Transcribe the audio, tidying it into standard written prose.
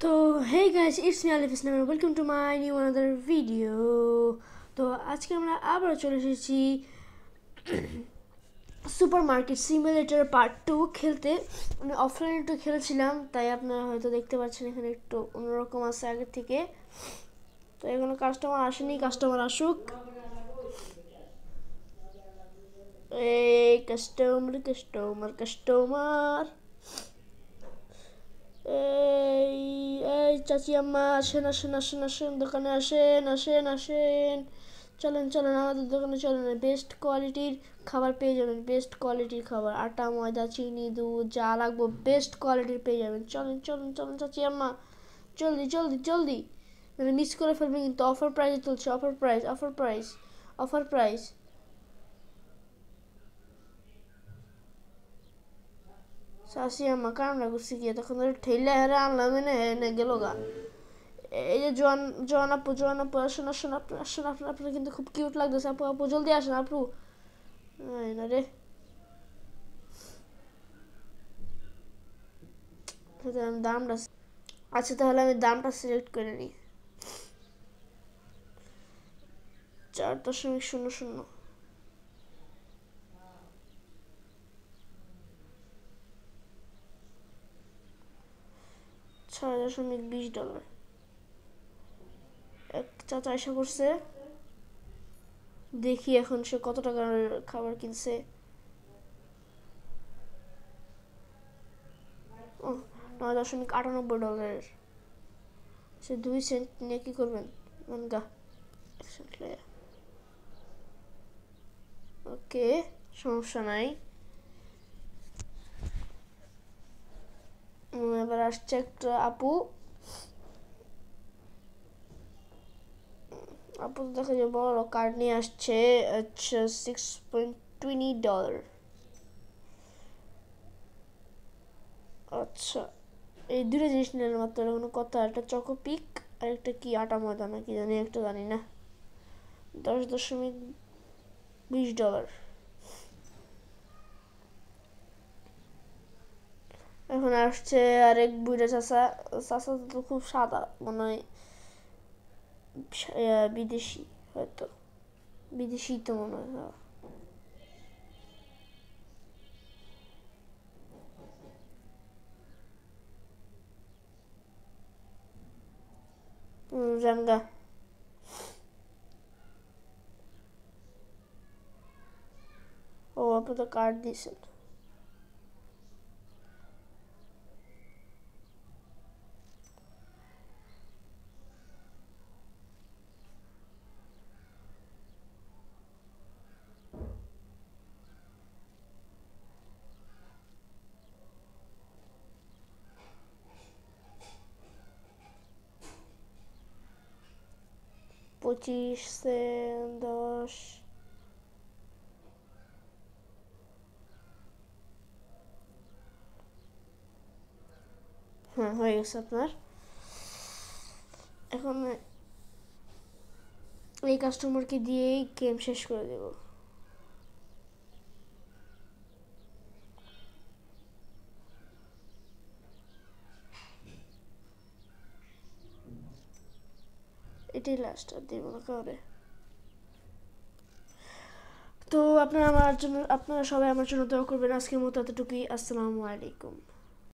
তো hey guys, it's me Alif Islam and welcome to my new another video. তো আজকে আমরা আবার চলে এসেছি সুপার মার্কেট সিমুলেটর পার্ট 2 খেলতে। আমি অফলাইনে একটু খেলছিলাম, তাই আপনারা হয়তো দেখতে পাচ্ছেন এখানে একটু অন্যরকম আছে আগের থেকে। তো এখনো কাস্টমার আসেনি, কাস্টমার আসুক। এই কাস্টমার কাস্টমার কাস্টমার এই এই চাচি আম্মা আসেন আসেন আসেন আসেন, দোকানে আসেন আসেন আসেন, চলেন চলেন আমাদের দোকানে চলেন। বেস্ট কোয়ালিটির খাবার পেয়ে যাবেন, বেস্ট কোয়ালিটির খাবার, আটা ময়দা চিনি দুধ যা লাগবে বেস্ট কোয়ালিটির পেয়ে যাবেন। চলেন চলেন চলেন চাচি আম্মা, জলদি জলদি জলদি, মানে মিস করে ফেলবেন কিন্তু। অফার প্রাইসে চলছে, offer price offer price offer price. চাচি আম্মা কামড়া করছি কি তখন ধরে ঠেলে হেরে আনলাম, এনে গেল গা। এই যে জোয়ান আপু আসুন আসুন, আপনি আসুন, আপনার কিন্তু খুব কিউট লাগতেছে আপু। আপু জলদি আসেন আপু। না রে, আমি দামটা, আচ্ছা তাহলে আমি দামটা সিলেক্ট করে নিই। 4.00, $6.20। এক চাচা এসে করছে, দেখি এখন সে কত টাকার খাবার কিনছে। ও, $9.98। সে 2 সেন্ট নিয়ে কি করবেন মনগা। ওকে, সমস্যা নাই। এবার আসছে একটা আপু। আপু দেখা যায় বড় কার্ড নিয়ে আসছে। আচ্ছা, $6.20। আচ্ছা, এই দুটো জিনিস নিলাম মাত্র, কোনো কথা। একটা চকোপিক আর একটা কি আটা ময়দা নাকি জানি একটা, জানি না। $10.20। এখন আসছে আরেক বুড়া চাচা। চাচা তো খুব সাদা মনে হয়, বিদেশি হয়তো, বিদেশি তো মনে হয়। জানগা। ও, আপনি তো কার্ড দিয়েছেন। $25, 10। হ্যাঁ, হয়ে গেছে আপনার। এখন এই কাস্টমারকে দিয়েই গেম শেষ করে দেব। এটাই লাস্ট, আর দিব না কাউরে। তো আপনারা সবাই আমার জন্য দোয়া করবেন। আজকের মতো এতটুকুই। আসসালামু আলাইকুম।